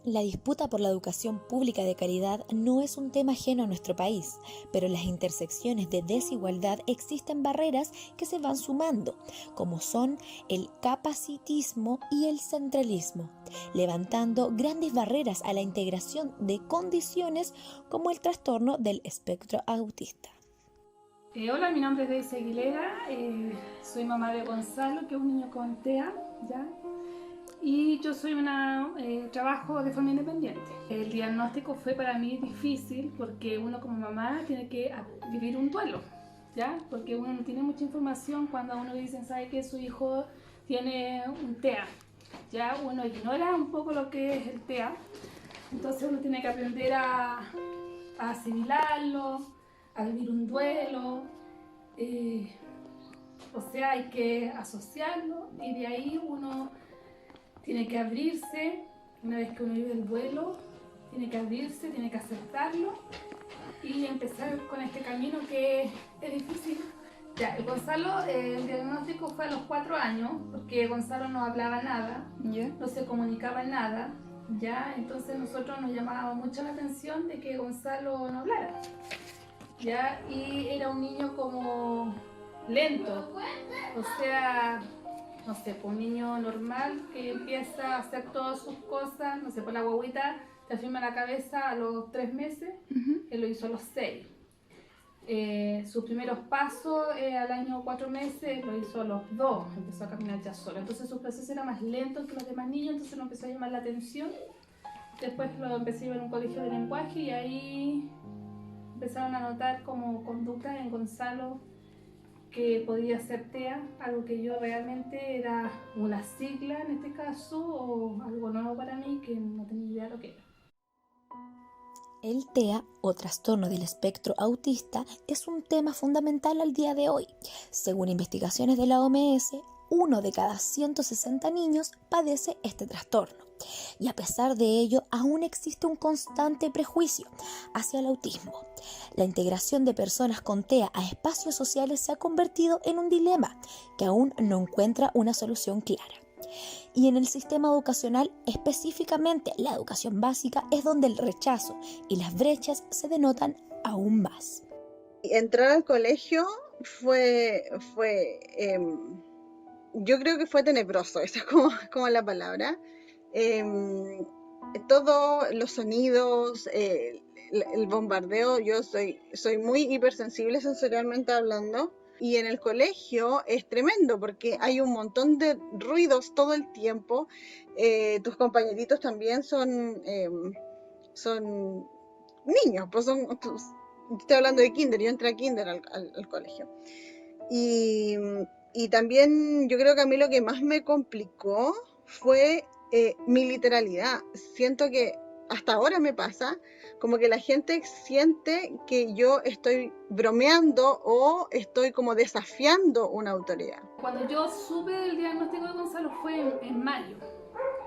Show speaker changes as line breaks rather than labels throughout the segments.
La disputa por la educación pública de calidad no es un tema ajeno a nuestro país, pero en las intersecciones de desigualdad existen barreras que se van sumando, como son el capacitismo y el centralismo, levantando grandes barreras a la integración de condiciones como el trastorno del espectro autista.
Hola, mi nombre es Daisy Aguilera, soy mamá de Gonzalo, que es un niño con TEA, ¿ya? Y yo trabajo de forma independiente. El diagnóstico fue para mí difícil porque uno como mamá tiene que vivir un duelo, ¿ya? Porque uno no tiene mucha información cuando a uno le dicen, sabe que su hijo tiene un TEA, ¿ya? Uno ignora un poco lo que es el TEA, entonces uno tiene que aprender a asimilarlo, a vivir un duelo, o sea, hay que asociarlo y de ahí uno tiene que abrirse. Una vez que uno vive el duelo, tiene que abrirse, tiene que aceptarlo y empezar con este camino que es difícil. Ya, Gonzalo, el diagnóstico fue a los 4 años, porque Gonzalo no hablaba nada, no se comunicaba nada, ya, entonces nosotros nos llamaba mucho la atención de que Gonzalo no hablara, ya, y era un niño como lento, o sea, no sé, pues un niño normal que empieza a hacer todas sus cosas, no sé, por la guaguita te afirma la cabeza a los 3 meses, él lo hizo a los 6. Sus primeros pasos al año 4 meses lo hizo a los 2, empezó a caminar ya solo. Entonces su proceso era más lento que los demás niños, entonces nos empezó a llamar la atención. Después lo empecé a ir a un colegio de lenguaje y ahí empezaron a notar como conductas en Gonzalo que podía ser TEA, algo que yo realmente era una sigla en este caso o algo nuevo para mí que no tenía idea de lo que era.
El TEA o trastorno del espectro autista es un tema fundamental al día de hoy. Según investigaciones de la OMS, 1 de cada 160 niños padece este trastorno. Y a pesar de ello, aún existe un constante prejuicio hacia el autismo. La integración de personas con TEA a espacios sociales se ha convertido en un dilema que aún no encuentra una solución clara. Y en el sistema educacional, específicamente la educación básica, es donde el rechazo y las brechas se denotan aún más.
Entrar al colegio yo creo que fue tenebroso, esa es como la palabra. Todos los sonidos, el bombardeo, yo soy muy hipersensible sensorialmente hablando. Y en el colegio es tremendo porque hay un montón de ruidos todo el tiempo. Tus compañeritos también son niños, pues estoy hablando de kinder, yo entré a kinder al colegio. Y, y también yo creo que a mí lo que más me complicó fue mi literalidad. Siento que hasta ahora me pasa como que la gente siente que yo estoy bromeando o estoy como desafiando una autoridad.
Cuando yo supe del diagnóstico de Gonzalo fue en mayo,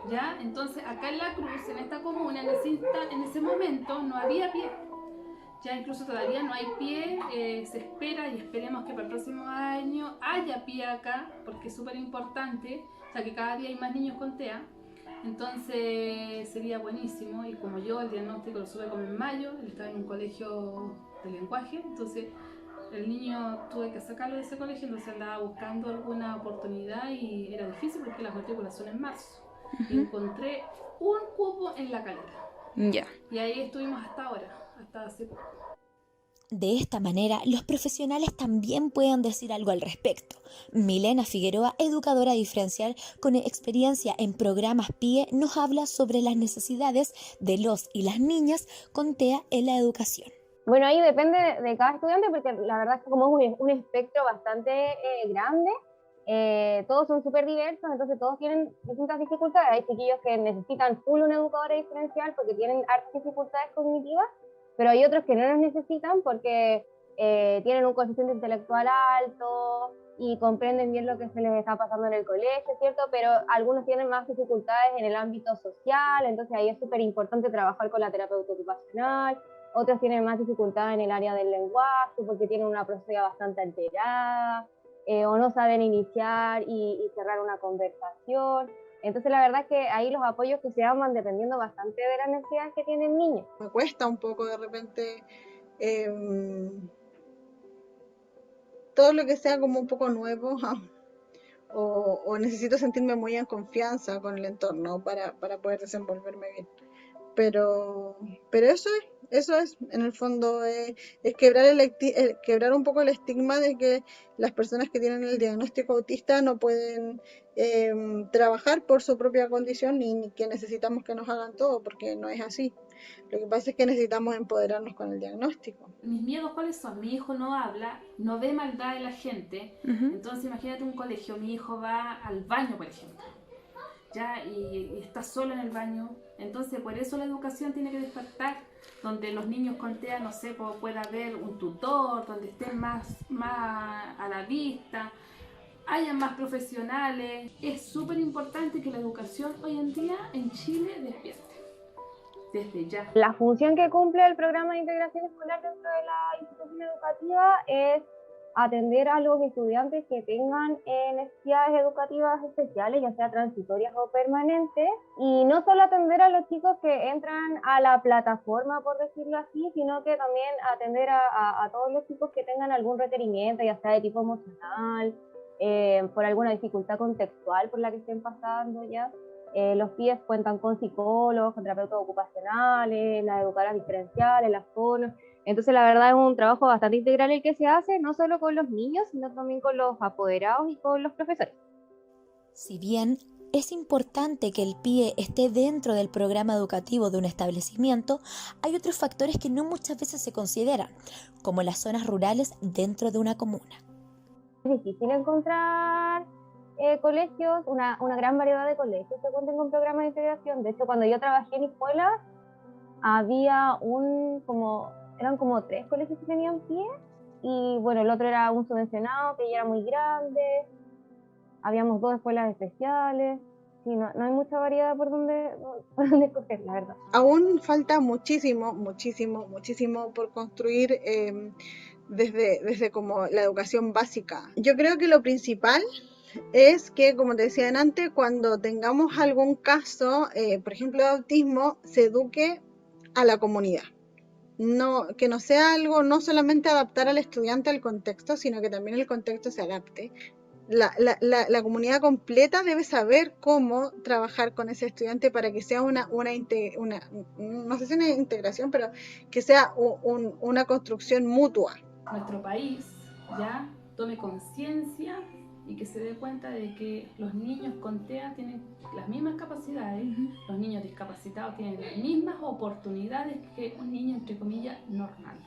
¿ya? Entonces acá en La Cruz, en esta comuna, en ese momento no había pie. Ya incluso todavía no hay pie, se espera y esperemos que para el próximo año haya pie acá, porque es súper importante, o sea que cada día hay más niños con TEA, entonces sería buenísimo. Y como yo el diagnóstico lo supe como en mayo, él estaba en un colegio de lenguaje, entonces el niño tuve que sacarlo de ese colegio, entonces andaba buscando alguna oportunidad y era difícil porque las matrículas son en marzo. Y encontré un cupo en La Calera.
Ya.
Y ahí estuvimos hasta ahora, hasta hace poco.
De esta manera, los profesionales también puedan decir algo al respecto. Milena Figueroa, educadora diferencial con experiencia en programas PIE, nos habla sobre las necesidades de los y las niñas con TEA en la educación.
Bueno, ahí depende de cada estudiante, porque la verdad es que como es un espectro bastante grande, todos son súper diversos, entonces todos tienen distintas dificultades. Hay chiquillos que necesitan full una educadora diferencial porque tienen hartas dificultades cognitivas, pero hay otros que no las necesitan porque tienen un coeficiente intelectual alto y comprenden bien lo que se les está pasando en el colegio, ¿cierto? Pero algunos tienen más dificultades en el ámbito social, entonces ahí es súper importante trabajar con la terapeuta ocupacional. Otros tienen más dificultad en el área del lenguaje porque tienen una prosodia bastante alterada, o no saben iniciar y cerrar una conversación. Entonces la verdad es que ahí los apoyos que se dan van dependiendo bastante de las necesidades que tiene el niño.
Me cuesta un poco de repente todo lo que sea como un poco nuevo, o necesito sentirme muy en confianza con el entorno para poder desenvolverme bien. Pero eso es, en el fondo, es quebrar un poco el estigma de que las personas que tienen el diagnóstico autista no pueden trabajar por su propia condición ni que necesitamos que nos hagan todo, porque no es así. Lo que pasa es que necesitamos empoderarnos con el diagnóstico.
Mis miedos, ¿cuáles son? Mi hijo no habla, no ve maldad en la gente. Entonces imagínate un colegio, mi hijo va al baño, por ejemplo, ya, y está solo en el baño. Entonces por eso la educación tiene que despertar, donde los niños con TEA, no sé, pueda haber un tutor, donde estén más a la vista, hayan más profesionales. Es súper importante que la educación hoy en día en Chile despierte, desde ya.
La función que cumple el programa de integración escolar dentro de la institución educativa es atender a los estudiantes que tengan necesidades educativas especiales, ya sea transitorias o permanentes, y no solo atender a los chicos que entran a la plataforma, por decirlo así, sino que también atender a todos los chicos que tengan algún requerimiento, ya sea de tipo emocional, por alguna dificultad contextual por la que estén pasando ya. Los PIEs cuentan con psicólogos, con terapeutas ocupacionales, las educadoras diferenciales, las fonos. Entonces, la verdad es un trabajo bastante integral el que se hace, no solo con los niños, sino también con los apoderados y con los profesores.
Si bien es importante que el PIE esté dentro del programa educativo de un establecimiento, hay otros factores que no muchas veces se consideran, como las zonas rurales dentro de una comuna.
Es difícil encontrar colegios, una gran variedad de colegios que cuenten con programas de integración. De hecho, cuando yo trabajé en escuelas, había eran como 3 colegios que tenían PIE, y bueno, el otro era un subvencionado que ya era muy grande, habíamos 2 escuelas especiales. Sí, no hay mucha variedad por donde escoger, la verdad.
Aún falta muchísimo por construir desde como la educación básica. Yo creo que lo principal es que, como te decía antes, cuando tengamos algún caso, por ejemplo, de autismo, se eduque a la comunidad. No, que no sea algo, no solamente adaptar al estudiante al contexto, sino que también el contexto se adapte. La comunidad completa debe saber cómo trabajar con ese estudiante para que sea una no sé si una integración, pero que sea una construcción mutua.
Nuestro país ya tome conciencia y que se dé cuenta de que los niños con TEA tienen las mismas capacidades, los niños discapacitados tienen las mismas oportunidades que un niño, entre comillas, normal.